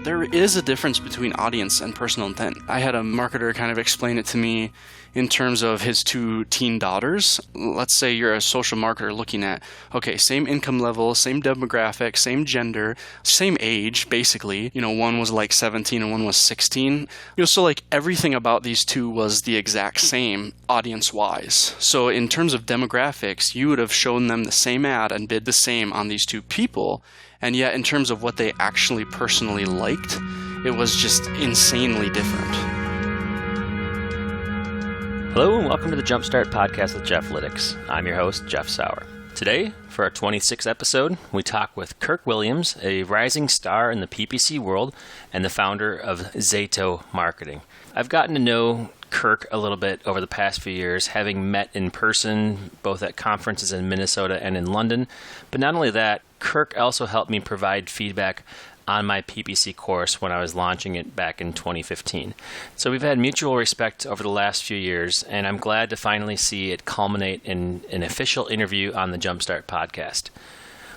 There is a difference between audience and personal intent. I had a marketer kind of explain it to me in terms of his two teen daughters. Let's say you're a social marketer looking at, okay, same income level, same demographic, same gender, same age, basically. One was like 17 and one was 16. So like everything about these two was the exact same audience-wise. So in terms of demographics, you would have shown them the same ad and bid the same on these two people. And yet, in terms of what they actually personally liked, it was just insanely different. Hello, and welcome to the Jumpstart podcast with Jeffalytics. I'm your host, Jeff Sauer. Today, for our 26th episode, we talk with Kirk Williams, a rising star in the PPC world and the founder of Zato Marketing. I've gotten to know Kirk a little bit over the past few years, having met in person, both at conferences in Minnesota and in London. But not only that, Kirk also helped me provide feedback on my PPC course when I was launching it back in 2015. So we've had mutual respect over the last few years, and I'm glad to finally see it culminate in an official interview on the Jumpstart podcast.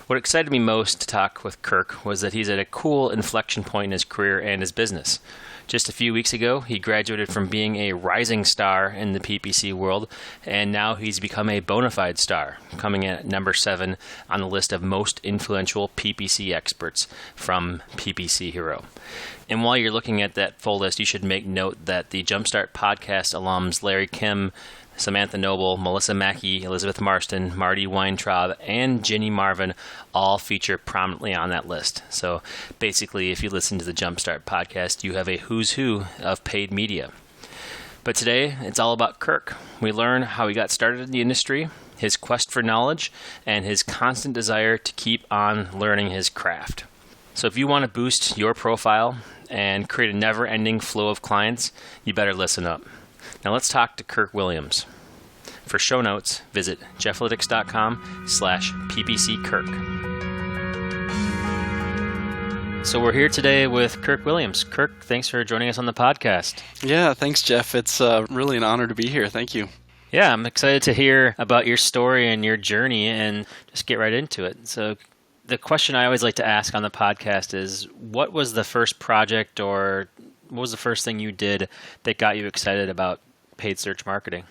What excited me most to talk with Kirk was that he's at a cool inflection point in his career and his business. Just a few weeks ago, he graduated from being a rising star in the PPC world, and now he's become a bona-fide star, coming in at number 7 on the list of most influential PPC experts from PPC Hero. And while you're looking at that full list, you should make note that the Jumpstart podcast alums Larry Kim, Samantha Noble, Melissa Mackey, Elizabeth Marston, Marty Weintraub, and Ginny Marvin all feature prominently on that list. So basically, if you listen to the Jumpstart podcast, you have a who's who of paid media. But today, it's all about Kirk. We learn how he got started in the industry, his quest for knowledge, and his constant desire to keep on learning his craft. So if you want to boost your profile and create a never-ending flow of clients, you better listen up. Now let's talk to Kirk Williams. For show notes, visit jeffalytics.com/ppckirk. So we're here today with Kirk Williams. Kirk, thanks for joining us on the podcast. Yeah, thanks, Jeff. It's really an honor to be here. Thank you. Yeah, I'm excited to hear about your story and your journey and just get right into it. So the question I always like to ask on the podcast is, what was the first project or what was the first thing you did that got you excited about paid search marketing?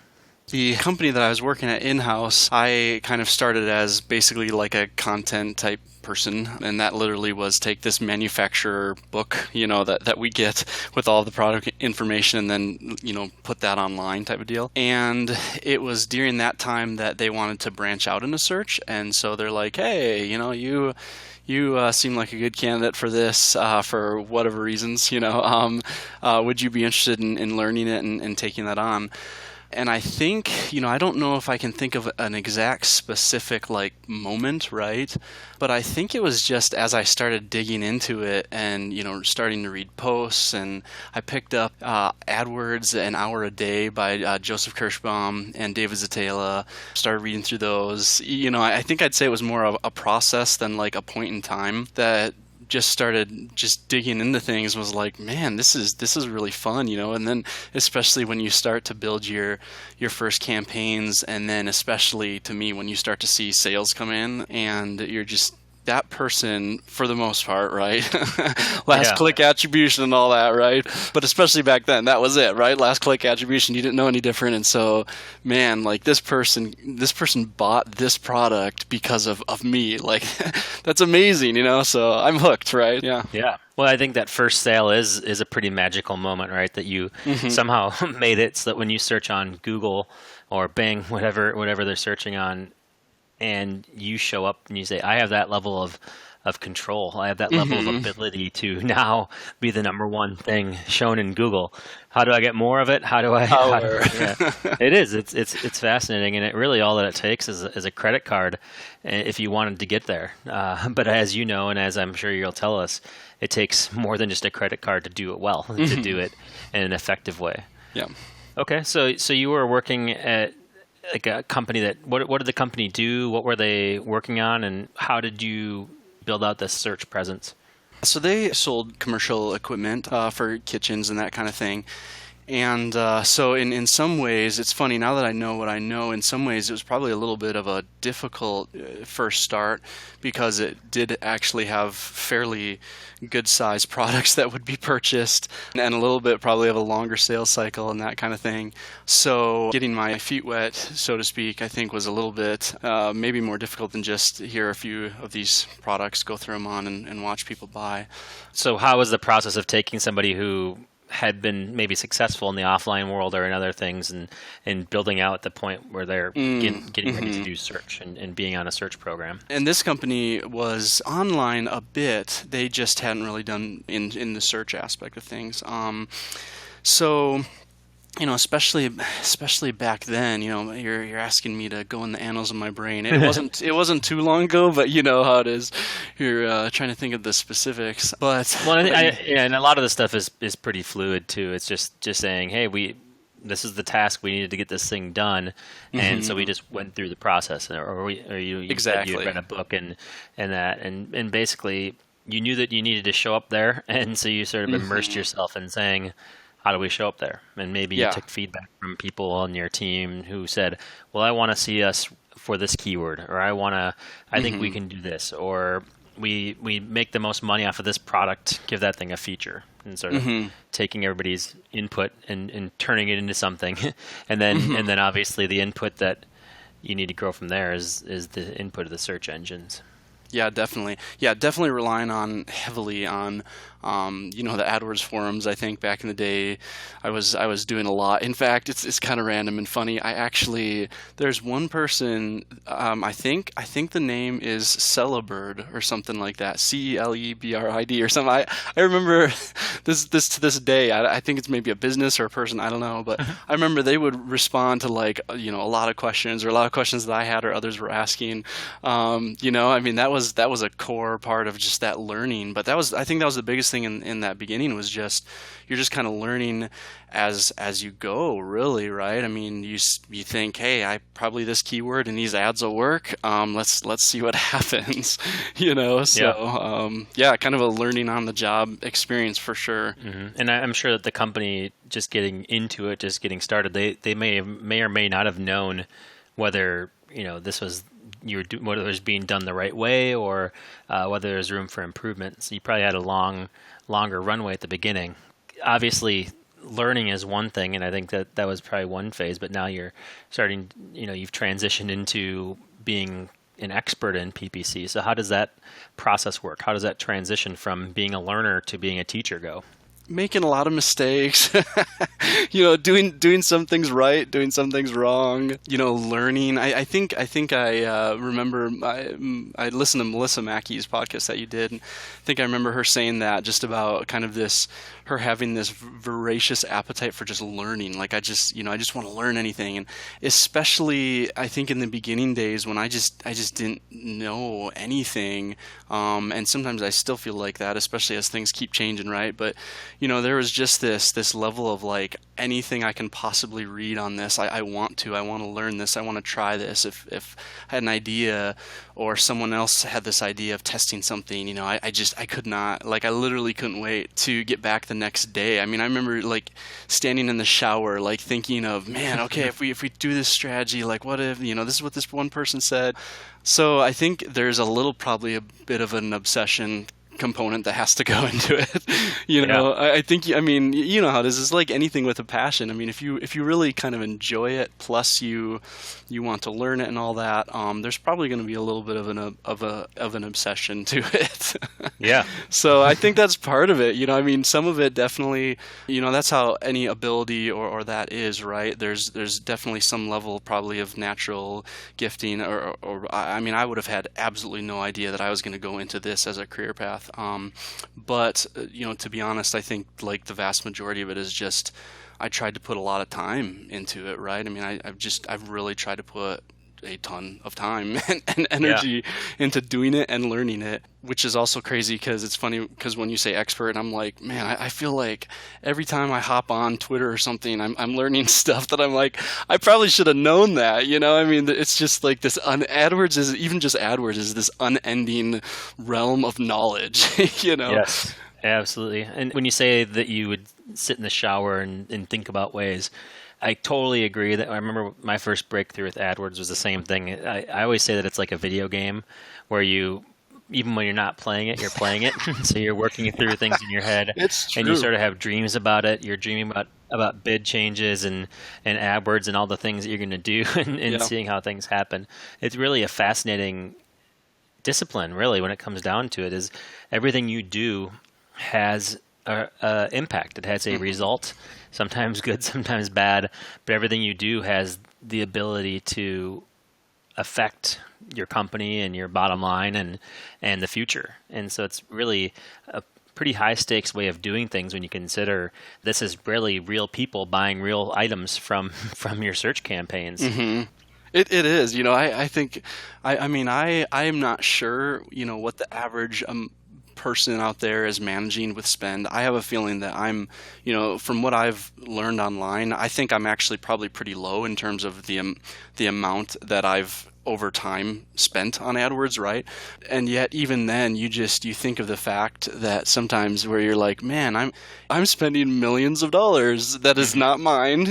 The company that I was working at in-house, I kind of started as basically like a content type person, and that literally was take this manufacturer book, that we get with all the product information and then, put that online type of deal. And it was during that time that they wanted to branch out into search, and so they're like, hey, you seem like a good candidate for this for whatever reasons, would you be interested in learning it and taking that on? And I think, I don't know if I can think of an exact specific moment, right? But I think it was just as I started digging into it and, starting to read posts, and I picked up AdWords An Hour a Day by Joseph Kirschbaum and David Zatala, started reading through those. I think I'd say it was more of a process than like a point in time that just started digging into things, was like, man, this is really fun, and then especially when you start to build your first campaigns, and then especially to me when you start to see sales come in and you're just that person for the most part, right? Last click attribution and all that, right? But especially back then, that was it, right? Last click attribution, you didn't know any different. And so, man, this person bought this product because of me. That's amazing, so I'm hooked, right? Yeah. Yeah. Well, I think that first sale is a pretty magical moment, right? That you somehow made it so that when you search on Google or Bing, whatever they're searching on, and you show up and you say, I have that level of control. I have that level of ability to now be the number one thing shown in Google. How do I get more of it? It is. It's fascinating. And it really, all that it takes is a credit card if you wanted to get there. But as you know, and as I'm sure you'll tell us, it takes more than just a credit card to do it well, to do it in an effective way. Yeah. Okay. So you were working at like a company what did the company do? What were they working on? And how did you build out this search presence? So they sold commercial equipment for kitchens and that kind of thing. And so in some ways, it's funny, now that I know what I know, in some ways it was probably a little bit of a difficult first start, because it did actually have fairly good-sized products that would be purchased, and a little bit probably of a longer sales cycle and that kind of thing. So getting my feet wet, so to speak, I think was a little bit maybe more difficult than just hear a few of these products, go through them on, and watch people buy. So how was the process of taking somebody who had been maybe successful in the offline world or in other things, and building out at the point where they're getting ready to do search and being on a search program? And this company was online a bit. They just hadn't really done in the search aspect of things. So, especially back then, you're asking me to go in the annals of my brain. It wasn't too long ago, but you know how it is. You're trying to think of the specifics. But and a lot of the stuff is pretty fluid too. It's just saying, hey, this is the task, we needed to get this thing done, and so we just went through the process, or you exactly. You read a book and basically you knew that you needed to show up there, and so you sort of immersed yourself in saying, how do we show up there? And maybe you took feedback from people on your team who said, well, I want to see us for this keyword, or I think we can do this, or we make the most money off of this product, give that thing a feature, and sort of taking everybody's input and turning it into something. and then obviously the input that you need to grow from there is the input of the search engines. Yeah, definitely. Yeah, definitely relying heavily on the AdWords forums. I think back in the day, I was doing a lot. In fact, it's kind of random and funny. There's one person. I think the name is Celebird or something like that. CELEBRID or something. I remember this to this day. I think it's maybe a business or a person. I don't know, but I remember they would respond to a lot of questions, or a lot of questions that I had or others were asking. That was a core part of just that learning. But I think that was the biggest thing in that beginning, was just you're just kind of learning as you go, really, right? I mean, you think, hey, probably this keyword and these ads will work. Let's see what happens, So kind of a learning on the job experience for sure. And I'm sure that the company just getting into it, just getting started, they may or may not have known whether this was whether it was being done the right way, or whether there's room for improvement. So you probably had a longer runway at the beginning. Obviously, learning is one thing, and I think that was probably one phase, but now you're starting, you've transitioned into being an expert in PPC. So how does that process work? How does that transition from being a learner to being a teacher go? Making a lot of mistakes, doing some things right, doing some things wrong, learning. I think I remember I listened to Melissa Mackey's podcast that you did, and I think I remember her saying that, just about kind of her having this voracious appetite for just learning. Like I just want to learn anything. And especially I think in the beginning days when I just didn't know anything. And sometimes I still feel like that, especially as things keep changing, right? But there was just this level of anything I can possibly read on this, I want to learn this, I want to try this. If I had an idea, or someone else had this idea of testing something, I could not, I literally couldn't wait to get back the next day. I mean, I remember standing in the shower, thinking of, man, okay, if we do this strategy, what if, this is what this one person said. So I think there's probably a bit of an obsession component that has to go into it. I think, how it is. It's like anything with a passion. I mean, if you really kind of enjoy it, plus you want to learn it and all that, there's probably going to be a little bit of an obsession to it. Yeah. So I think that's part of it. Some of it definitely, that's how any ability or that is, right? There's definitely some level probably of natural gifting, or I would have had absolutely no idea that I was going to go into this as a career path. But to be honest, I think the vast majority of it is just I tried to put a lot of time into it, right? I mean, I've really tried to put a ton of time and energy into doing it and learning it, which is also crazy because it's funny because when you say expert, I'm like, man, I feel like every time I hop on Twitter or something, I'm learning stuff that I'm like, I probably should have known that, it's just this AdWords is, even just AdWords is this unending realm of knowledge, Yes. Absolutely. And when you say that you would sit in the shower and think about ways, I totally agree. That I remember my first breakthrough with AdWords was the same thing. I always say that it's like a video game where you, even when you're not playing it, you're playing it. So you're working through things in your head. It's true. And you sort of have dreams about it. You're dreaming about bid changes and AdWords and all the things that you're going to do and seeing how things happen. It's really a fascinating discipline, really, when it comes down to it, is everything you do has a impact. It has a result, sometimes good, sometimes bad, but everything you do has the ability to affect your company and your bottom line and the future. And so it's really a pretty high stakes way of doing things when you consider this is really real people buying real items from your search campaigns. Mm-hmm. It is. I think, I mean, I am not sure, what the average person out there is managing with spend. I have a feeling that I'm, from what I've learned online, I think I'm actually probably pretty low in terms of the amount that I've over time spent on AdWords, right? And yet even then you think of the fact that sometimes where you're like, man, I'm spending millions of dollars that is not mine,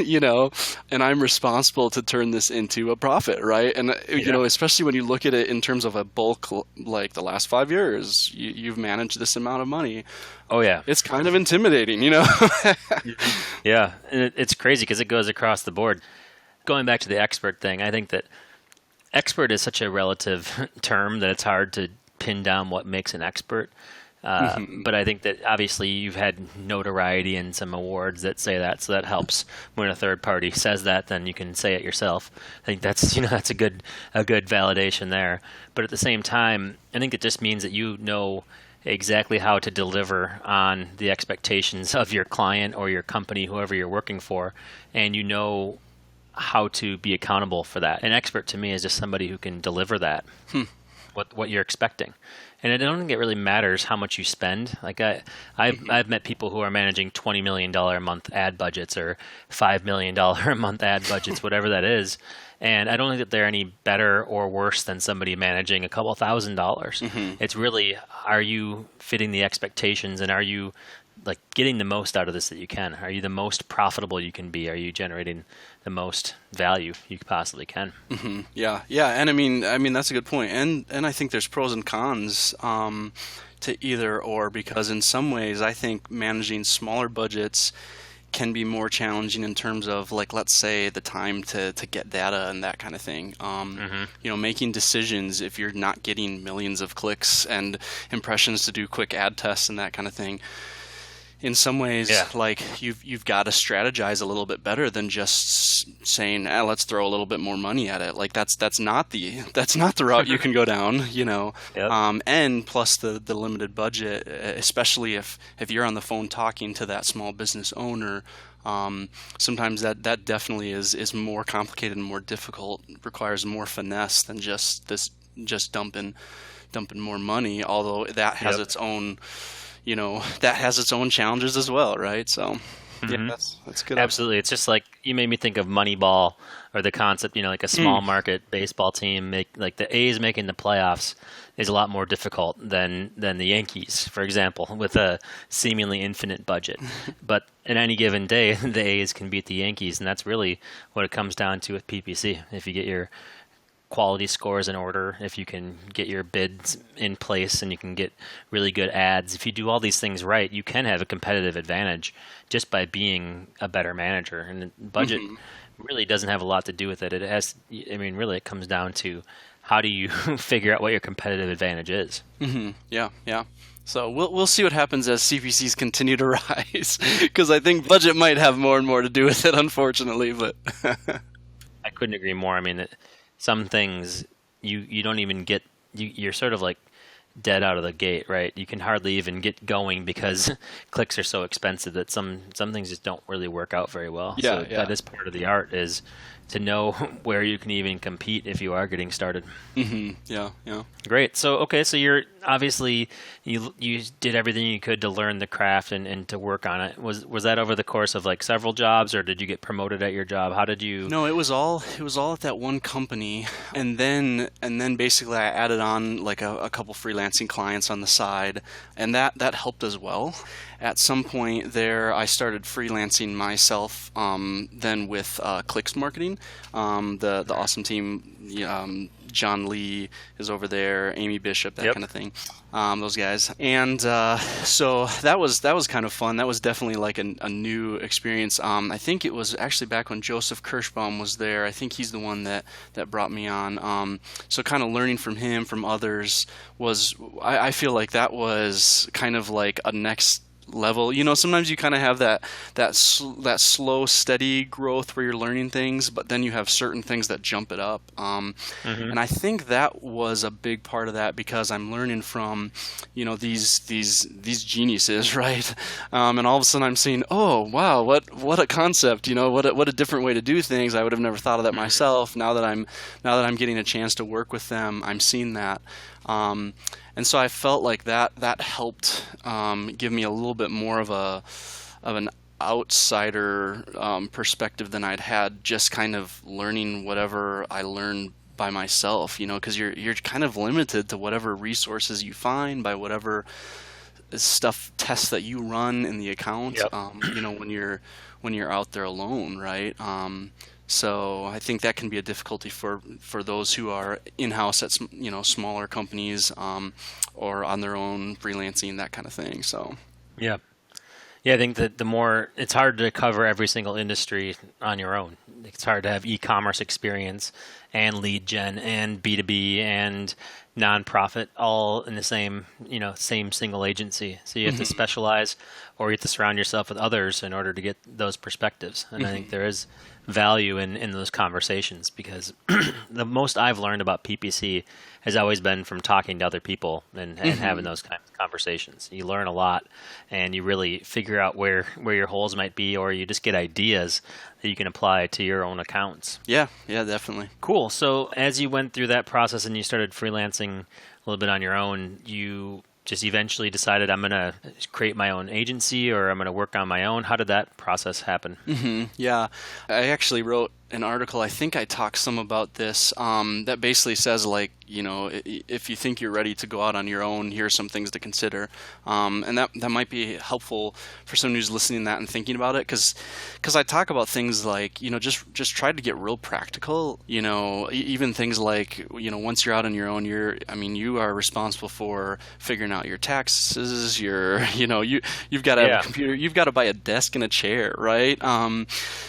and I'm responsible to turn this into a profit, right? And especially when you look at it in terms of a bulk, like the last 5 years, you've managed this amount of money. Oh yeah. It's kind of intimidating, Yeah. And it's crazy because it goes across the board. Going back to the expert thing, I think that expert is such a relative term that it's hard to pin down what makes an expert. But I think that obviously you've had notoriety and some awards that say that, so that helps. When a third party says that, then you can say it yourself. I think that's that's a good validation there. But at the same time, I think it just means that you know exactly how to deliver on the expectations of your client or your company, whoever you're working for, and you know how to be accountable for that. An expert to me is just somebody who can deliver that, what you're expecting. And I don't think it really matters how much you spend. Like I've met people who are managing $20 million a month ad budgets or $5 million a month ad budgets, whatever that is. And I don't think that they're any better or worse than somebody managing a couple $1,000s. It's really, are you fitting the expectations, and are you like getting the most out of this that you can? Are you the most profitable you can be? Are you generating the most value you possibly can? Yeah. And I mean that's a good point. And I think there's pros and cons to either or, because in some ways I think managing smaller budgets can be more challenging in terms of, like, let's say the time to get data and that kind of thing. Making decisions if you're not getting millions of clicks and impressions to do quick ad tests and that kind of thing. In some ways, like you've got to strategize a little bit better than just saying, let's throw a little bit more money at it. Like that's not the route you can go down, Yep. And plus the limited budget, especially if you're on the phone talking to that small business owner, sometimes that definitely is more complicated and more difficult, requires more finesse than just dumping more money. Although that has its own challenges as well, right? So, yeah, that's good. Absolutely. It's just like, you made me think of Moneyball, or the concept, like a small market baseball team, like the A's making the playoffs is a lot more difficult than the Yankees, for example, with a seemingly infinite budget. But in any given day, the A's can beat the Yankees, and that's really what it comes down to with PPC. If you get your quality scores in order, if you can get your bids in place and you can get really good ads, if you do all these things right, you can have a competitive advantage just by being a better manager. And budget really doesn't have a lot to do with it. Really it comes down to, how do you figure out what your competitive advantage is? Yeah. So we'll see what happens as CPCs continue to rise, because I think budget might have more and more to do with it, unfortunately. But I couldn't agree more. I mean, some things you don't even get, you're sort of like dead out of the gate, right? You can hardly even get going because clicks are so expensive that some things just don't really work out very well. That is part of the art, is to know where you can even compete if you are getting started. Yeah. Great. So, okay, so you're obviously you did everything you could to learn the craft and to work on it. Was that over the course of like several jobs, or did you get promoted at your job? How did you? No, it was all at that one company, and then basically I added on like a couple freelancing clients on the side, and that helped as well. At some point there, I started freelancing myself. Then with Clicks Marketing, the awesome team. John Lee is over there, Amy Bishop, that kind of thing, those guys. And so that was kind of fun. That was definitely like a new experience. I think it was actually back when Joseph Kirschbaum was there. I think he's the one that brought me on. So kind of learning from him, from others, I feel like that was kind of like a next level. Sometimes you kind of have that slow, steady growth where you're learning things, but then you have certain things that jump it up. And I think that was a big part of that, because I'm learning from, these geniuses, right? And all of a sudden I'm seeing, oh wow, what a concept, what a different way to do things. I would have never thought of that myself. Now that I'm getting a chance to work with them, I'm seeing that. And so I felt like that helped give me a little bit more of an outsider perspective than I'd had just kind of learning whatever I learned by myself, because you're kind of limited to whatever resources you find by whatever tests that you run in the account. When you're out there alone, right? So I think that can be a difficulty for those who are in-house at smaller companies or on their own freelancing, that kind of thing. So yeah, I think that it's hard to cover every single industry on your own. It's hard to have e-commerce experience and lead gen and B2B and nonprofit all in the same single agency. So you have to specialize, or you have to surround yourself with others in order to get those perspectives. And I think there is value in those conversations, because the most I've learned about PPC has always been from talking to other people and having those kinds of conversations. You learn a lot, and you really figure out where your holes might be, or you just get ideas that you can apply to your own accounts. Yeah, definitely. Cool. So as you went through that process and you started freelancing a little bit on your own, you just eventually decided, I'm going to create my own agency, or I'm going to work on my own. How did that process happen? Yeah, I actually wrote an article, I think I talked some about this, that basically says, like, if you think you're ready to go out on your own, here are some things to consider. And that might be helpful for someone who's listening to that and thinking about it, because I talk about things like, just try to get real practical, even things like, once you're out on your own, you are responsible for figuring out your taxes, you've got to have a computer, you've got to buy a desk and a chair, right?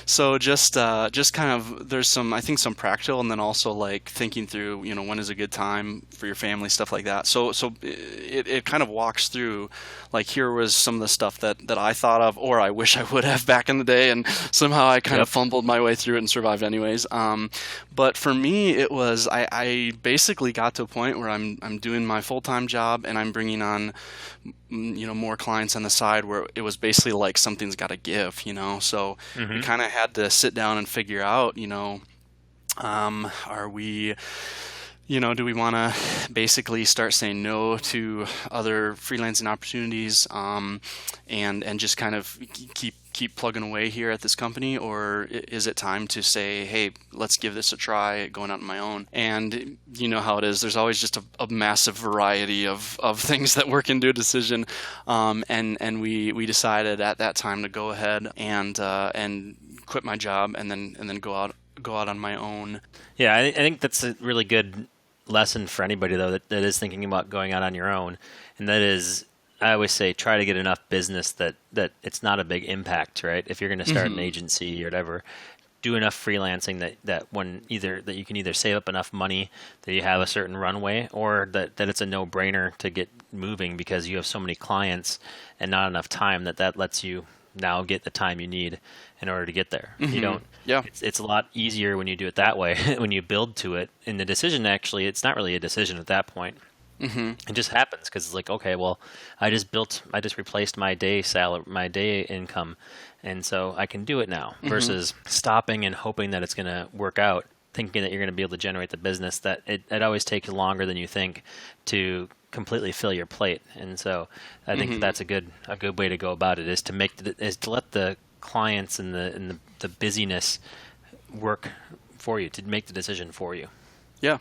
So just kind of, there's some practical, and then also like thinking through, when is a good time for your family, stuff like that. So it kind of walks through, like, here was some of the stuff that I thought of, or I wish I would have back in the day, and somehow I kind of fumbled my way through it and survived anyways. But for me, it was, I basically got to a point where I'm doing my full-time job, and I'm bringing on more clients on the side, where it was basically like something's got to give, so we kind of had to sit down and figure out, are we, do we want to basically start saying no to other freelancing opportunities, and just kind of keep plugging away here at this company, or is it time to say, hey, let's give this a try going out on my own? And you know how it is. There's always just a massive variety of things that work into a decision. And we decided at that time to go ahead and quit my job and then go out on my own. Yeah, I think that's a really good lesson for anybody, though, that is thinking about going out on your own. And that is, I always say, try to get enough business that it's not a big impact, right? If you're going to start an agency or whatever, do enough freelancing that you can either save up enough money that you have a certain runway, or that it's a no-brainer to get moving because you have so many clients and not enough time that lets you now get the time you need in order to get there. You don't. Yeah. It's a lot easier when you do it that way. When you build to it, and the decision, actually, it's not really a decision at that point. It just happens because it's like, okay, well, I just replaced my day salary, my day income, and so I can do it now. Versus stopping and hoping that it's going to work out, thinking that you're going to be able to generate the business. That it always takes longer than you think to completely fill your plate. And so I think that's a good way to go about it, is to let the clients and the busyness work for you, to make the decision for you. Yeah,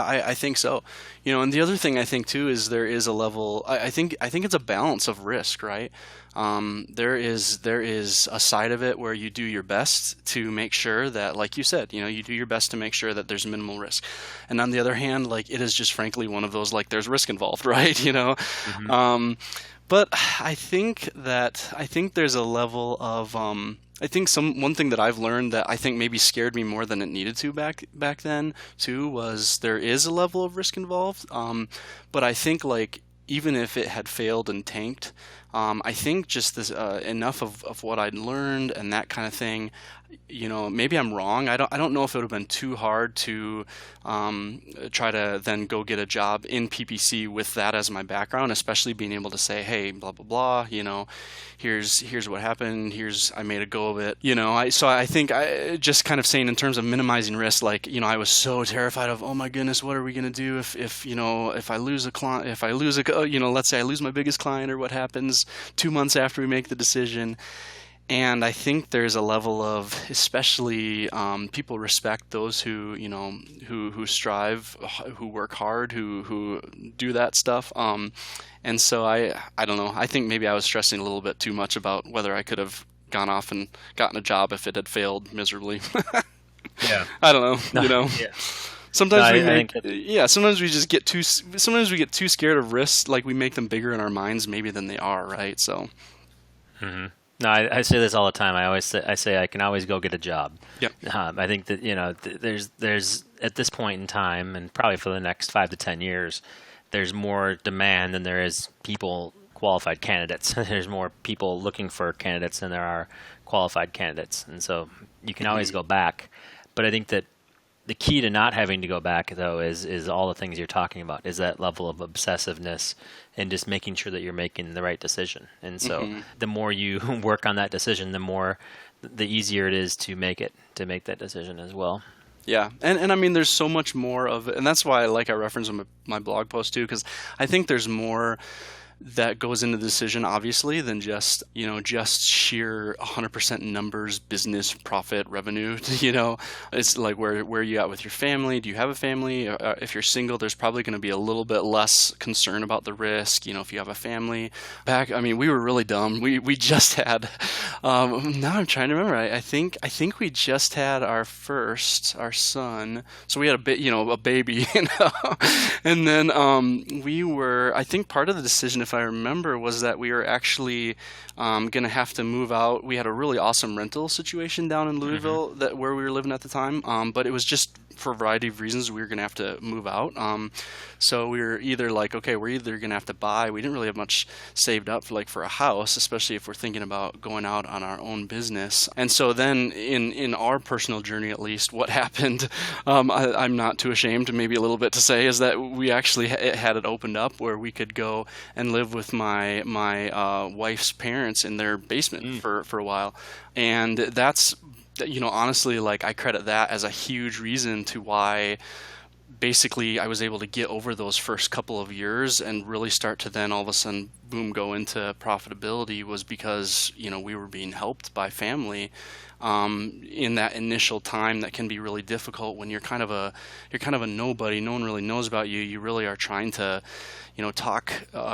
I think so. And the other thing I think too is there is a level. I think it's a balance of risk, right? There is a side of it where you do your best to make sure that, like you said, you do your best to make sure that there's minimal risk, and on the other hand, like, it is just frankly one of those, like, there's risk involved, right? But I think there's a level of I think one thing that I've learned that I think maybe scared me more than it needed to back then too was there is a level of risk involved. But I think, like, even if it had failed and tanked, I think just this enough of what I'd learned and that kind of thing. Maybe I'm wrong. I don't know if it would have been too hard to try to then go get a job in PPC with that as my background, especially being able to say, hey, blah blah blah. Here's what happened. I made a go of it. So I think I just kind of saying in terms of minimizing risk, like, I was so terrified of, oh my goodness, what are we gonna do if I lose a client, let's say I lose my biggest client, or what happens 2 months after we make the decision. And I think there's a level of, especially people respect those who strive, who work hard, who do that stuff. And so I don't know. I think maybe I was stressing a little bit too much about whether I could have gone off and gotten a job if it had failed miserably. Yeah. I don't know. Yeah. Sometimes sometimes we just get sometimes we get too scared of risks, like we make them bigger in our minds maybe than they are, right? So. Mm-hmm. No, I say this all the time. I say I can always go get a job. Yep. I think that there's at this point in time, and probably for the next 5 to 10 years, there's more demand than there is qualified candidates. There's more people looking for candidates than there are qualified candidates, and so you can always go back. But I think that the key to not having to go back, though, is all the things you're talking about, is that level of obsessiveness and just making sure that you're making the right decision. And so the more you work on that decision, the easier it is to make that decision as well. Yeah, and I mean, there's so much more of it, and that's why I reference in my blog post too, because I think there's more that goes into the decision, obviously, than just sheer 100% numbers, business, profit, revenue. It's like, where are you at with your family? Do you have a family? If you're single, there's probably going to be a little bit less concern about the risk. If you have a family. We were really dumb. We just had. Now I'm trying to remember. I think we just had our son. So we had a baby. And then we were. I think part of the decision, if I remember, was that we were actually going to have to move out. We had a really awesome rental situation down in Louisville where we were living at the time, but it was just for a variety of reasons we were going to have to move out. So we were either like, okay, we're either going to have to buy. We didn't really have much saved up for a house, especially if we're thinking about going out on our own business. And so then in our personal journey, at least, what happened, I'm not too ashamed, maybe a little bit, to say, is that we actually had it opened up where we could go and live with my wife's parents in their basement for a while. And that's, honestly, I credit that as a huge reason to why basically I was able to get over those first couple of years and really start to then all of a sudden, boom, go into profitability, was because, we were being helped by family in that initial time that can be really difficult when you're kind of a nobody. No one really knows about you. You really are trying to, talk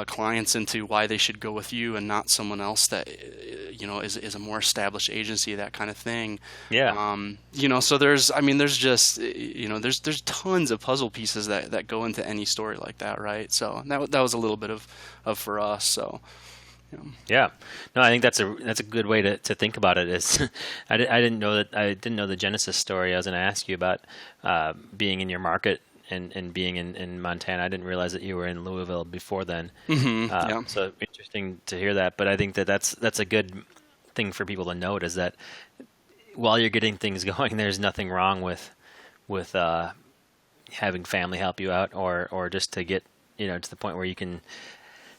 clients into why they should go with you and not someone else that, is a more established agency, that kind of thing. Yeah. So there's just, there's tons of puzzle pieces that go into any story like that, right? So that was a little bit of for us. So. Yeah, no, I think that's a good way to think about it. Is I didn't know the Genesis story. I was going to ask you about being in your market and being in Montana. I didn't realize that you were in Louisville before then. Yeah. So interesting to hear that. But I think that's a good thing for people to note, is that while you're getting things going, there's nothing wrong with having family help you out, or just to get to the point where you can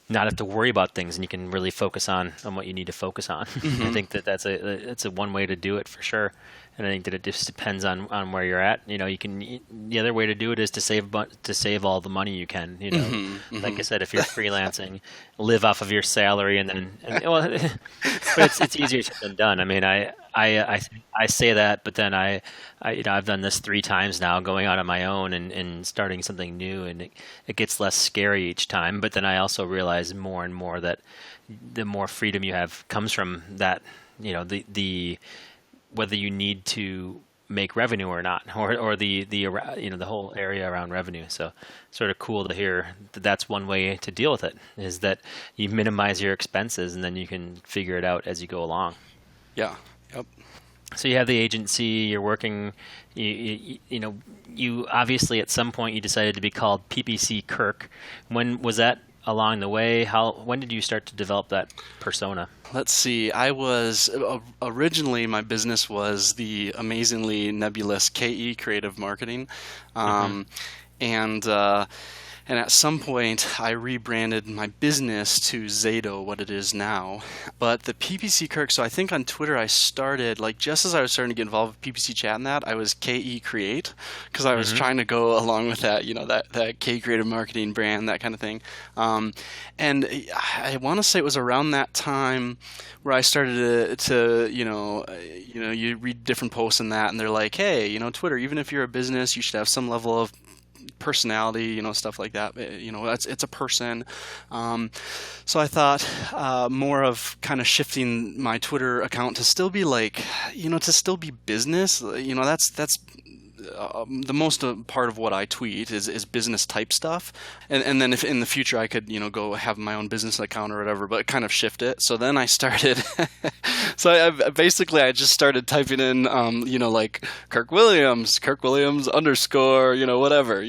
not have to worry about things and you can really focus on what you need to focus on. I think that's a one way to do it for sure. And I think that it just depends on where you're at. The other way to do it is to save all the money you can. Like I said, if you're freelancing, live off of your salary, but it's easier said than done. I mean, I say that, but then I've done this 3 times now, going out on my own and starting something new, and it gets less scary each time. But then I also realize more and more that the more freedom you have comes from that. The whether you need to make revenue or not, or the whole area around revenue. So sort of cool to hear that that's one way to deal with it, is that you minimize your expenses and then you can figure it out as you go along. Yeah. Yep. So you have the agency, you're working, you obviously at some point you decided to be called PPC Kirk. When was that along the way? When did you start to develop that persona? Let's see. I was originally, my business was the amazingly nebulous KE Creative Marketing, and at some point I rebranded my business to Zato, what it is now. But the PPC Kirk, so I think on Twitter I started, like just as I was starting to get involved with PPC Chat and that, I was KE Create, because I was trying to go along with that, that K Creative Marketing brand, that kind of thing. And I want to say it was around that time where I started to you read different posts and that, and they're like, hey, Twitter, even if you're a business, you should have some level of personality, stuff like that. It's a person. So I thought more of kind of shifting my Twitter account to still be like, to still be business. That's the most part of what I tweet is business type stuff, and then if in the future I could go have my own business account or whatever, but kind of shift it. So then I started so I just started typing in like Kirk Williams _ whatever,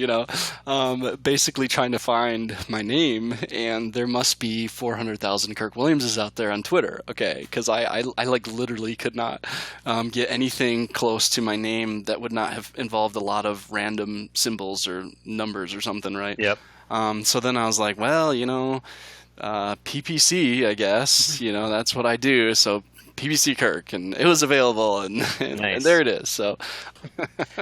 basically trying to find my name, and there must be 400,000 Kirk Williamses out there on Twitter. Okay, because I like literally could not get anything close to my name that would not have involved a lot of random symbols or numbers or something, right? Yep. So then I was like, well, PPC, I guess, that's what I do. So PPC Kirk, and it was available, and Nice. And there it is. So,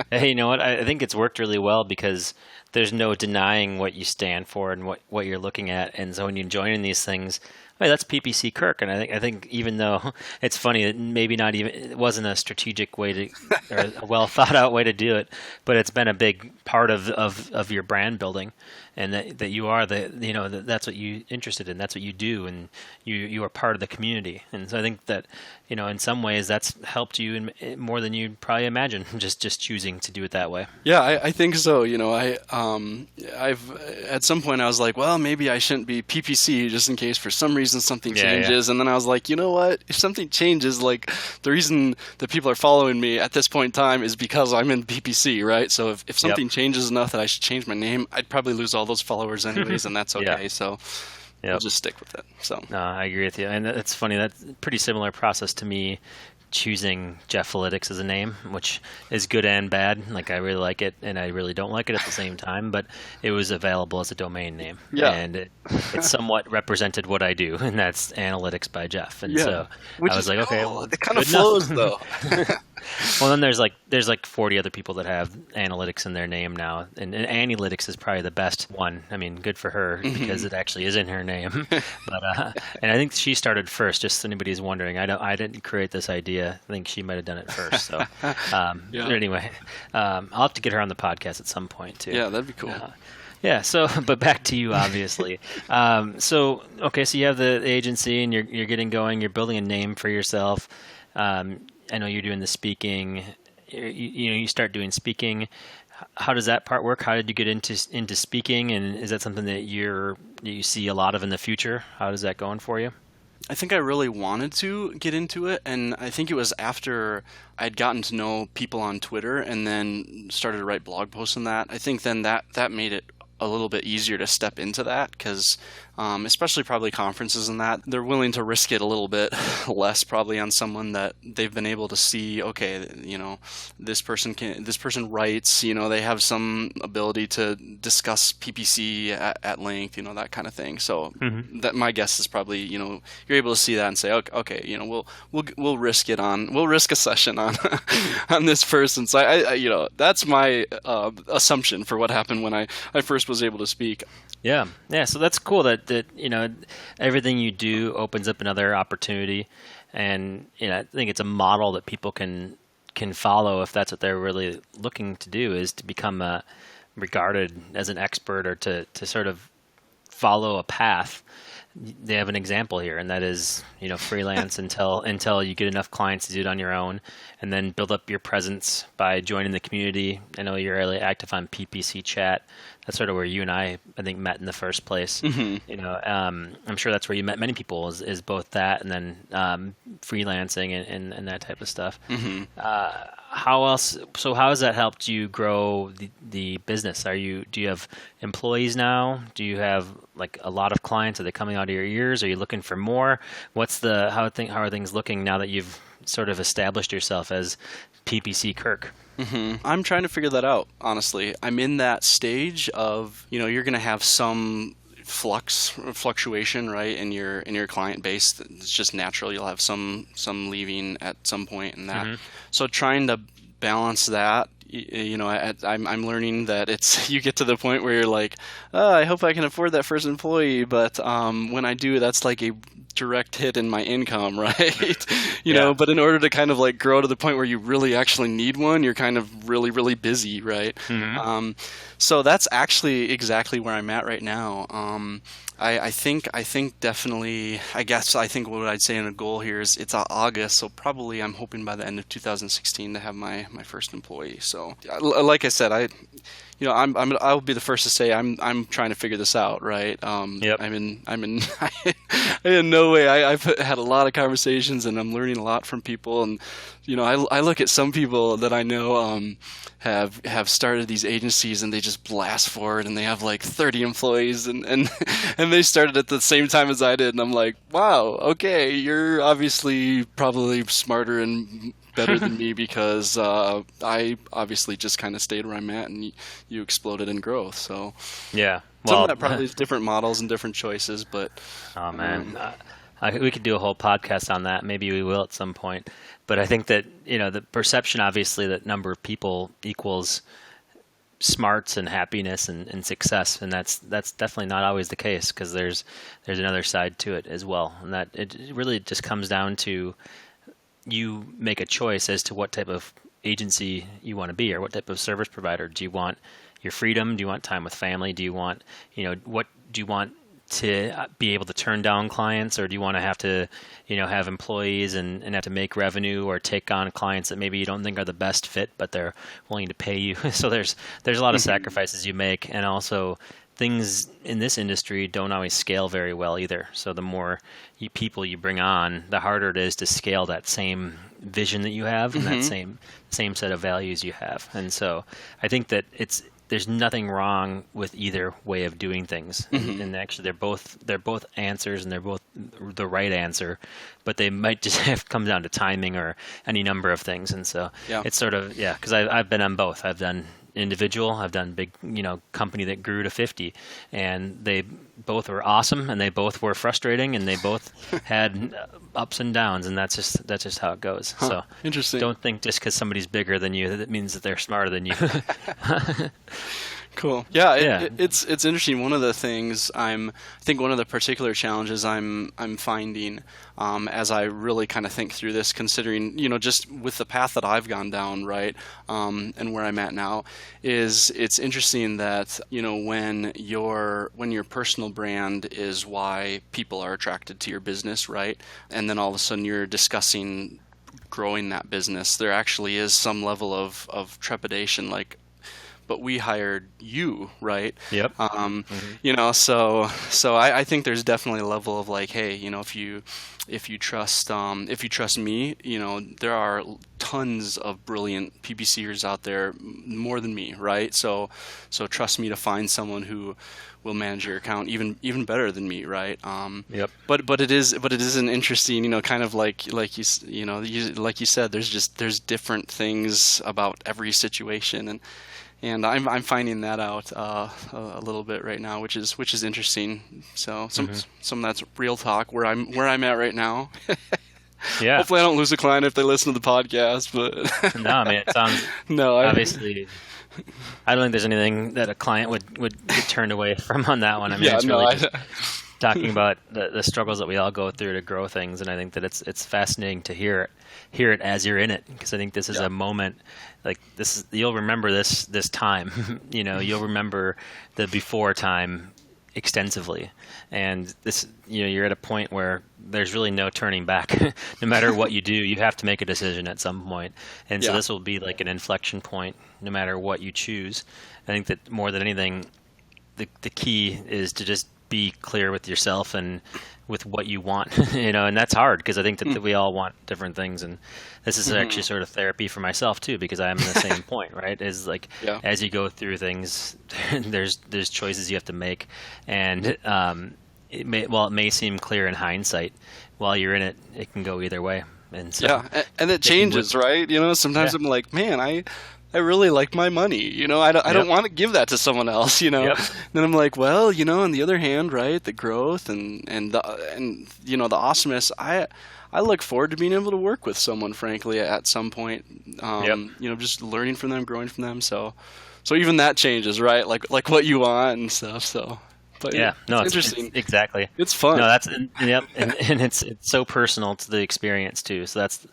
hey, you know what? I think it's worked really well because there's no denying what you stand for and what you're looking at. And so when you join in these things, hey, that's PPC Kirk. And I think even though it's funny that maybe it wasn't a strategic way to, or a well thought out way to do it, but it's been a big part of your brand building, and that you are that's what you're interested in, that's what you do, and you are part of the community. And so I think that in some ways that's helped you in more than you'd probably imagine, just choosing to do it that way. Yeah, I think so. I've at some point I was like, well, maybe I shouldn't be PPC just in case for some reason something changes. Yeah. And then I was like, you know what? If something changes, like the reason that people are following me at this point in time is because I'm in PPC, right? So if something changes enough that I should change my name, I'd probably lose all those followers anyways, and that's okay. So I'll just stick with it. So no, I agree with you. And it's funny, that's a pretty similar process to me choosing Jeffalytics as a name, which is good and bad. Like I really like it and I really don't like it at the same time, but it was available as a domain name. Yeah. And it somewhat represented what I do, and that's Analytics by Jeff. And so I was like, okay, well, it kind of flows though. Well, then there's like 40 other people that have analytics in their name now, and Analytics is probably the best one. I mean, good for her because it actually is in her name. But and I think she started first. Just so anybody's wondering, I didn't create this idea. I think she might have done it first. So anyway, I'll have to get her on the podcast at some point too. Yeah, that'd be cool. Yeah. So, but back to you, obviously. So you have the agency and you're getting going. You're building a name for yourself. I know you're doing the speaking. You start doing speaking. How does that part work? How did you get into speaking? And is that something that you see a lot of in the future? How is that going for you? I think I really wanted to get into it, and I think it was after I'd gotten to know people on Twitter and then started to write blog posts on that. I think then that made it a little bit easier to step into that because especially probably conferences and that, they're willing to risk it a little bit less probably on someone that they've been able to see, okay, this person writes, they have some ability to discuss PPC at length, that kind of thing. So that my guess is probably, you're able to see that and say, okay, we'll risk a session on on this person. So I that's my assumption for what happened when I first was able to speak. Yeah. So that's cool that everything you do opens up another opportunity, and I think it's a model that people can follow if that's what they're really looking to do, is to become regarded as an expert or to sort of follow a path. They have an example here, and that is freelance until you get enough clients to do it on your own, and then build up your presence by joining the community. I know you're really active on PPC chat. That's sort of where you and I think met in the first place. I'm sure that's where you met many people, is both that and then freelancing and that type of stuff. How has that helped you grow the business? Do you have employees now? Do you have like a lot of clients? Are they coming out of your ears? Are you looking for more? How are things looking now that you've sort of established yourself as PPC Kirk? I'm trying to figure that out, honestly. I'm in that stage of, you're going to have some fluctuation, right, in your client base. It's just natural. You'll have some leaving at some point in that. So trying to balance that, I'm learning that it's you get to the point where you're like, I hope I can afford that first employee, but when I do, that's like a direct hit in my income, right? But in order to kind of like grow to the point where you really actually need one, you're kind of really, really busy, right? So that's actually exactly where I'm at right now. I think definitely, I think what I'd say in a goal here is it's August, so probably I'm hoping by the end of 2016 to have my first employee. So like I said, I'll be the first to say I'm trying to figure this out, right? I'm in no way. I've had a lot of conversations and I'm learning a lot from people, and I look at some people that I know have started these agencies and they just blast forward and they have like 30 employees and they started at the same time as I did, and I'm like, wow, okay, you're obviously probably smarter and better than me because I obviously just kind of stayed where I'm at, and you exploded in growth. So yeah, some of that probably is different models and different choices, but oh man, we could do a whole podcast on that. Maybe we will at some point. But I think that the perception, obviously, that number of people equals smarts and happiness and success, and that's definitely not always the case, because there's another side to it as well, and that it really just comes down to you make a choice as to what type of agency you want to be, or what type of service provider. Do you want your freedom? Do you want time with family? Do you want, what do you want to be able to turn down clients, or do you want to have to, have employees and have to make revenue, or take on clients that maybe you don't think are the best fit, but they're willing to pay you? So there's a lot of sacrifices you make, and also things in this industry don't always scale very well either. So the more people you bring on, the harder it is to scale that same vision that you have and that same set of values you have. And so I think that there's nothing wrong with either way of doing things. And actually they're both answers, and they're both the right answer, but they might just have come down to timing or any number of things. And so it's sort of, because I've been on both. I've done individual, I've done big, company that grew to 50, and they both were awesome, and they both were frustrating, and they both had ups and downs, and that's just how it goes. So interesting. Don't think just because somebody's bigger than you that it means that they're smarter than you. Cool. Yeah, it's interesting. One of the things I think one of the particular challenges I'm finding as I really kind of think through this, considering just with the path that I've gone down, right, and where I'm at now, is it's interesting that when your personal brand is why people are attracted to your business, right, and then all of a sudden you're discussing growing that business, there actually is some level of trepidation, like, but we hired you, right? Yep. So I think there's definitely a level of like, hey, if you trust me, there are tons of brilliant PPCers out there, more than me, right? So trust me to find someone who will manage your account even better than me, right? Yep. But it is an interesting, kind of like you said, there's different things about every situation, and I'm finding that out a little bit right now, which is interesting. So some of that's real talk where I'm at right now. Yeah. Hopefully I don't lose a client if they listen to the podcast, but no, I mean, it sounds obviously. I don't think there's anything that a client would get turned away from on that one. I mean, talking about the struggles that we all go through to grow things, and I think that it's fascinating to hear it as you're in it, because I think this is a moment like this. You'll remember this time. You'll remember the before time extensively, and this you're at a point where there's really no turning back. No matter what you do, you have to make a decision at some point, and so this will be like an inflection point no matter what you choose. I think that more than anything, the key is to just be clear with yourself and with what you want, and that's hard because I think that we all want different things, and this is actually sort of therapy for myself too, because I'm in the same point, right? Is like as you go through things, there's choices you have to make, and it may seem clear in hindsight, while you're in it, it can go either way, and so and it changes, right? Sometimes I'm like, man, I really like my money, I don't want to give that to someone else, Then I'm like, well, on the other hand, right, the growth and the awesomeness, I look forward to being able to work with someone, frankly, at some point, just learning from them, growing from them. So even that changes, right? Like what you want and stuff. So, but it's interesting. Exactly. It's fun. No, and it's so personal to the experience too. So that's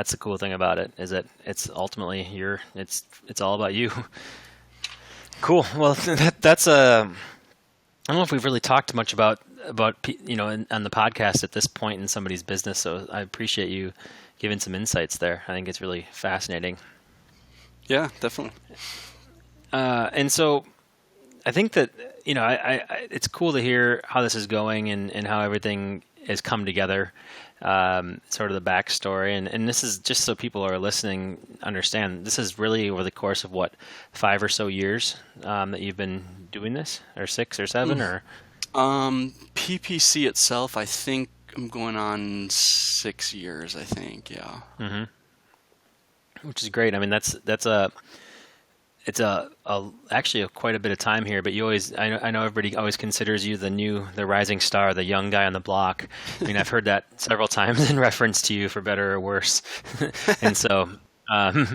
the cool thing about it, is that it's ultimately it's all about you. Cool. Well, that's I don't know if we've really talked much about on the podcast at this point in somebody's business. So I appreciate you giving some insights there. I think it's really fascinating. Yeah, definitely. And so I think that it's cool to hear how this is going and how everything has come together. Sort of the backstory, and this is just so people are listening understand. This is really over the course of 5 or so years that you've been doing this, or 6 or 7, or PPC itself. I think I'm going on 6 years. I think, yeah. Mm-hmm. Which is great. I mean, it's actually quite a bit of time here, but I know everybody always considers you the rising star, the young guy on the block. I mean, I've heard that several times in reference to you, for better or worse. And so, I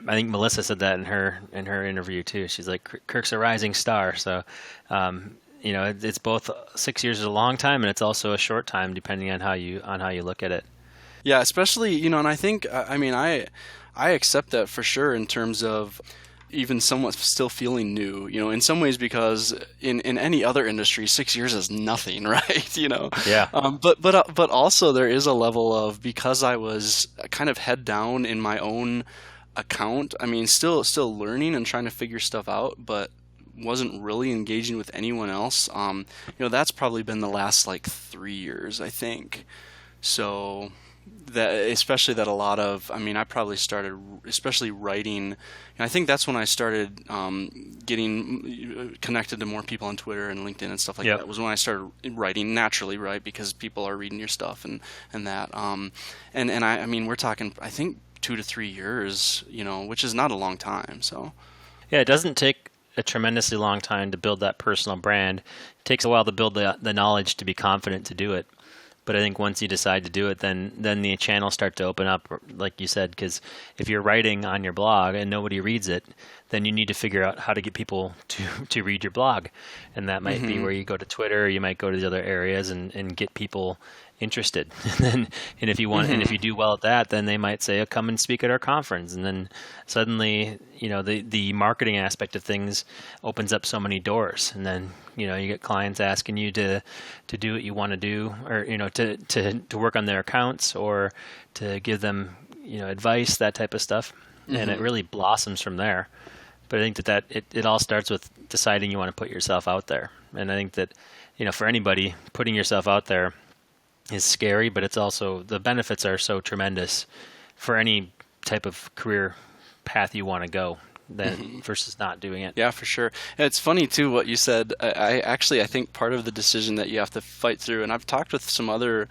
think Melissa said that in her interview too. She's like, Kirk's a rising star. So, it's both 6 years is a long time, and it's also a short time, depending on how you look at it. Yeah, especially, and I think, I accept that for sure, in terms of even somewhat still feeling new, in some ways, because in any other industry, 6 years is nothing, right? Yeah. But also there is a level of, because I was kind of head down in my own account, still learning and trying to figure stuff out, but wasn't really engaging with anyone else. That's probably been the last 3 years, I think. So especially that a lot of, I probably started, especially writing, and I think that's when I started getting connected to more people on Twitter and LinkedIn and stuff like that. Was when I started writing naturally, right? Because people are reading your stuff and that. And we're talking, I think, 2 to 3 years, which is not a long time. So yeah, it doesn't take a tremendously long time to build that personal brand. It takes a while to build the knowledge to be confident to do it. But I think once you decide to do it, then the channels start to open up, like you said, because if you're writing on your blog and nobody reads it, then you need to figure out how to get people to read your blog. And that might be where you go to Twitter, you might go to the other areas and get people interested. And if you want, and if you do well at that, then they might say, come and speak at our conference. And then suddenly, the marketing aspect of things opens up so many doors. And then, you get clients asking you to do what you want to do, or, to work on their accounts, or to give them, advice, that type of stuff. And it really blossoms from there. But I think that it all starts with deciding you want to put yourself out there. And I think that, for anybody, putting yourself out there is scary, but it's also, the benefits are so tremendous for any type of career path you want to go versus not doing it. Yeah, for sure. And it's funny too what you said. I think part of the decision that you have to fight through, and I've talked with some other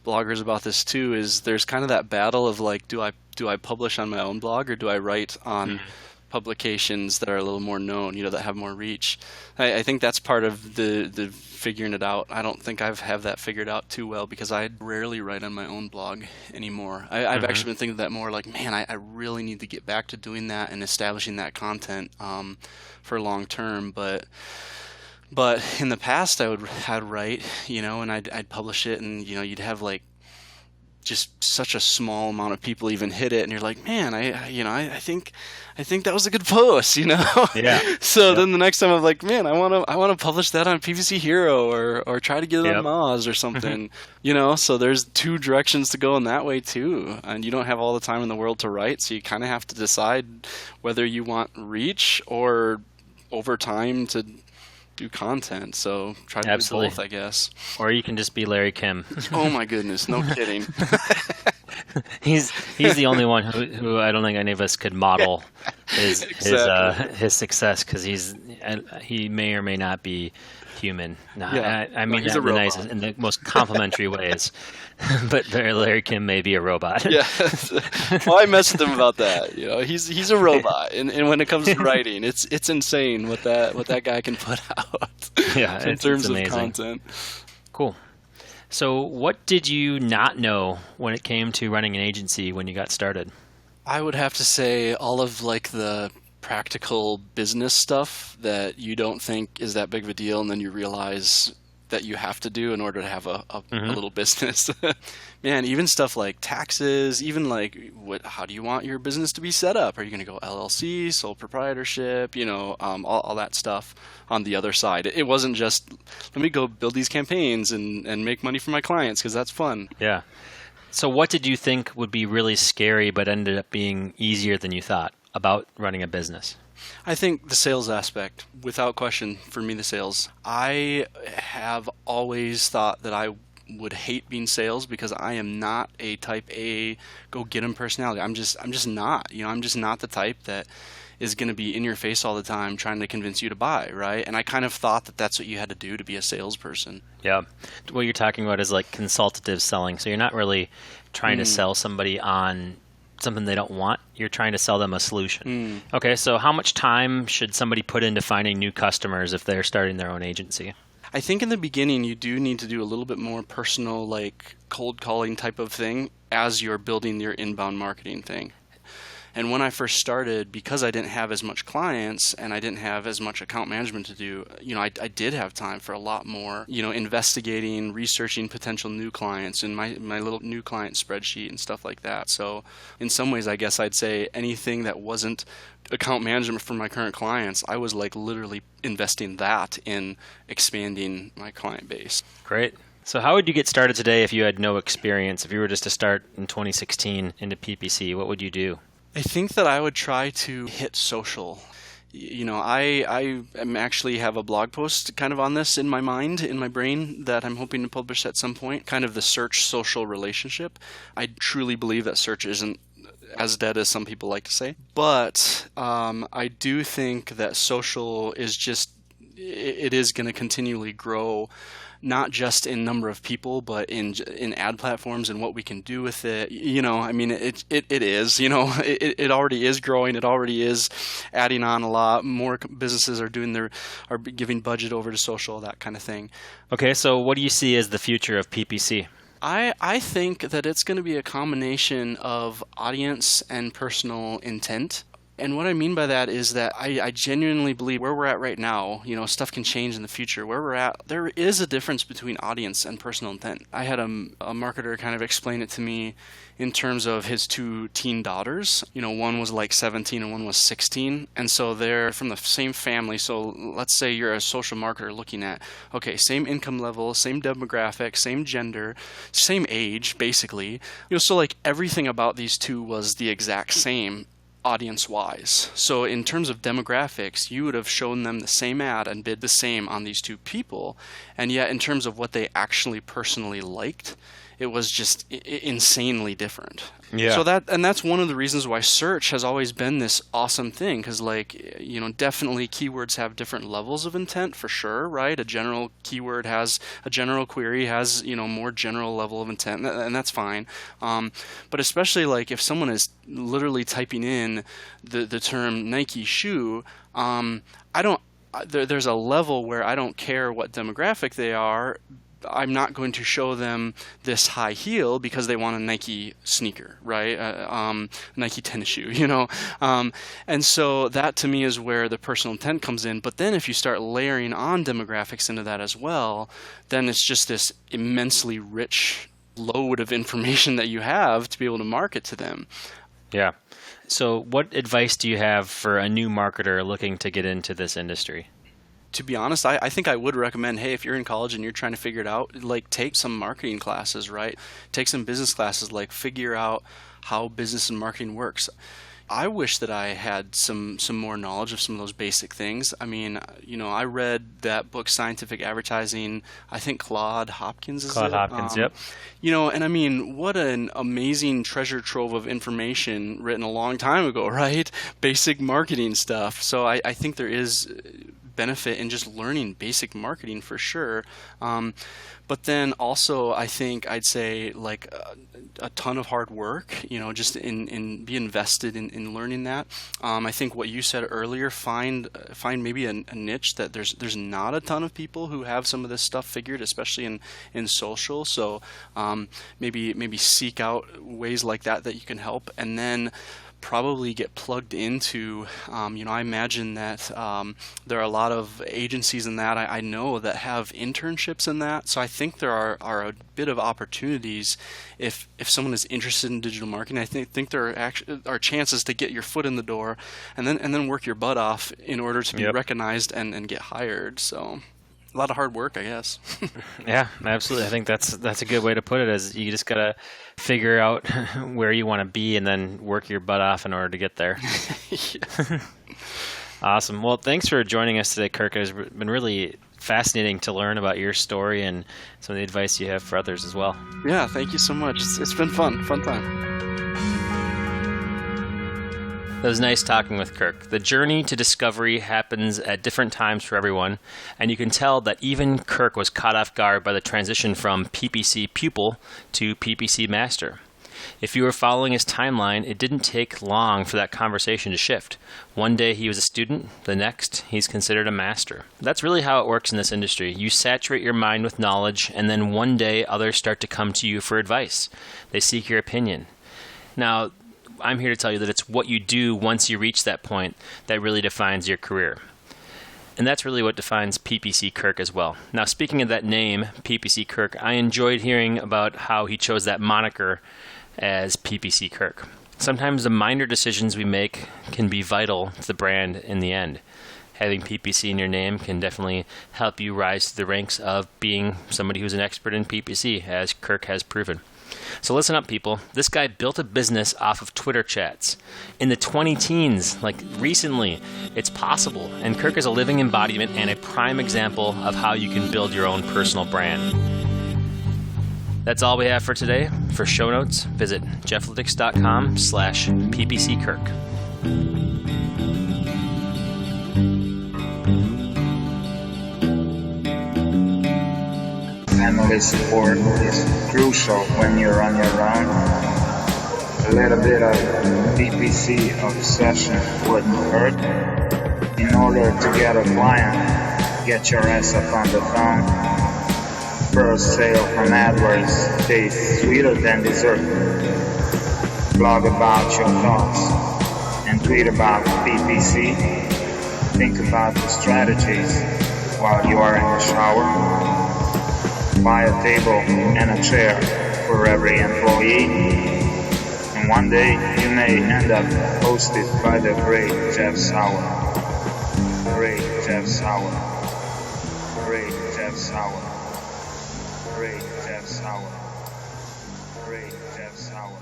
bloggers about this too, is there's kind of that battle of like, do I publish on my own blog or do I write on publications that are a little more known, that have more reach? I think that's part of the figuring it out. I don't think I have that figured out too well because I rarely write on my own blog anymore. I've actually been thinking that more like, man, I really need to get back to doing that and establishing that content for long term. But in the past, I'd write, and I'd publish it, and you'd have like just such a small amount of people even hit it, and you're like, man, I think that was a good post, Yeah. So then the next time I'm like, man, I want to publish that on PPC Hero or try to get it on Moz or something, So there's two directions to go in that way too, and you don't have all the time in the world to write, so you kind of have to decide whether you want reach or over time to do content. So try to do both, I guess. Or you can just be Larry Kim. Oh my goodness, no kidding. He's the only one who I don't think any of us could model his success, because he may or may not be human. I mean that in the nicest, in the most complimentary ways. But Larry Kim may be a robot. Yeah. Well, I messed with him about that. He's a robot, and when it comes to writing, it's insane what that guy can put out. Yeah, in terms of content. Cool. So what did you not know when it came to running an agency when you got started? I would have to say all of like the practical business stuff that you don't think is that big of a deal, and then you realize that you have to do in order to have a little business. Man, even stuff like taxes, even like how do you want your business to be set up? Are you going to go LLC, sole proprietorship, all that stuff on the other side. It wasn't just, let me go build these campaigns and make money for my clients because that's fun. Yeah. So what did you think would be really scary but ended up being easier than you thought about running a business? I think the sales aspect, without question, for me, the sales. I have always thought that I would hate being sales because I am not a type A go get 'em personality. I'm just not. I'm just not the type that is going to be in your face all the time trying to convince you to buy, right? And I kind of thought that that's what you had to do to be a salesperson. Yeah. What you're talking about is like consultative selling. So you're not really trying to sell somebody on something they don't want. You're trying to sell them a solution. Okay, so how much time should somebody put into finding new customers if they're starting their own agency? I think in the beginning you do need to do a little bit more personal, like cold calling type of thing as you're building your inbound marketing thing. And when I first started, because I didn't have as much clients and I didn't have as much account management to do, I did have time for a lot more, investigating, researching potential new clients and my little new client spreadsheet and stuff like that. So in some ways, I guess I'd say anything that wasn't account management for my current clients, I was like literally investing that in expanding my client base. Great. So how would you get started today if you had no experience? If you were just to start in 2016 into PPC, what would you do? I think that I would try to hit social. I actually have a blog post kind of on this in my mind, in my brain, that I'm hoping to publish at some point, kind of the search-social relationship. I truly believe that search isn't as dead as some people like to say. But I do think that social is it is going to continually grow, not just in number of people, but in ad platforms and what we can do with it. It is. It already is growing. It already is adding on a lot. More businesses are giving budget over to social, that kind of thing. Okay, so what do you see as the future of PPC? I think that it's going to be a combination of audience and personal intent. And what I mean by that is that I genuinely believe where we're at right now, stuff can change in the future. Where we're at, there is a difference between audience and personal intent. I had a marketer kind of explain it to me in terms of his two teen daughters. One was like 17 and one was 16. And so they're from the same family. So let's say you're a social marketer looking at, okay, same income level, same demographic, same gender, same age, basically. So like everything about these two was the exact same. audience-wise. So in terms of demographics, you would have shown them the same ad and bid the same on these two people, and yet in terms of what they actually personally liked, it was just insanely different. Yeah. So that's one of the reasons why search has always been this awesome thing, because definitely keywords have different levels of intent for sure, right? A general query has more general level of intent, and that's fine. But especially like if someone is literally typing in the term Nike shoe, there's a level where I don't care what demographic they are. I'm not going to show them this high heel because they want a Nike sneaker, right? Nike tennis shoe, and so that to me is where the personal intent comes in. But then if you start layering on demographics into that as well, then it's just this immensely rich load of information that you have to be able to market to them. Yeah. So what advice do you have for a new marketer looking to get into this industry? To be honest, I think I would recommend, hey, if you're in college and you're trying to figure it out, like take some marketing classes, right? Take some business classes, like figure out how business and marketing works. I wish that I had some more knowledge of some of those basic things. I mean, I read that book, Scientific Advertising. I think Claude Hopkins is it? Claude Hopkins, yep. And I mean, what an amazing treasure trove of information written a long time ago, right? Basic marketing stuff. So I think there is benefit in just learning basic marketing for sure. But then also I think I'd say like a ton of hard work, just in be invested in learning that. I think what you said earlier, find maybe a niche that there's not a ton of people who have some of this stuff figured, especially in social. So maybe seek out ways like that you can help, and then probably get plugged into, I imagine that there are a lot of agencies in that I know that have internships in that. So I think there are a bit of opportunities if someone is interested in digital marketing. I think there are chances to get your foot in the door and then work your butt off in order to be recognized and get hired. So a lot of hard work, I guess. Yeah, absolutely. I think that's a good way to put it, is you just got to figure out where you want to be and then work your butt off in order to get there. Awesome. Well, thanks for joining us today, Kirk. It's been really fascinating to learn about your story and some of the advice you have for others as well. Yeah, thank you so much. It's been fun time. It was nice talking with Kirk. The journey to discovery happens at different times for everyone, and you can tell that even Kirk was caught off guard by the transition from PPC pupil to PPC master. If you were following his timeline, it didn't take long for that conversation to shift. One day he was a student, the next he's considered a master. That's really how it works in this industry. You saturate your mind with knowledge, and then one day others start to come to you for advice. They seek your opinion. Now, I'm here to tell you that it's what you do once you reach that point that really defines your career. And that's really what defines PPC Kirk as well. Now, speaking of that name, PPC Kirk, I enjoyed hearing about how he chose that moniker as PPC Kirk. Sometimes the minor decisions we make can be vital to the brand in the end. Having PPC in your name can definitely help you rise to the ranks of being somebody who's an expert in PPC, as Kirk has proven. So listen up, people. This guy built a business off of Twitter chats. In the 20-teens, like recently, it's possible. And Kirk is a living embodiment and a prime example of how you can build your own personal brand. That's all we have for today. For show notes, visit Jeffalytics.com/PPCKirk. Family support is crucial when you're on your own. A little bit of PPC obsession wouldn't hurt. In order to get a client, get your ass up on the phone. First sale from AdWords tastes sweeter than dessert. Blog about your thoughts and tweet about PPC. Think about the strategies while you are in the shower. Buy a table and a chair for every employee, and one day you may end up hosted by the great Jeff Sauer. Great Jeff Sauer. Great Jeff Sauer. Great Jeff Sauer. Great Jeff Sauer.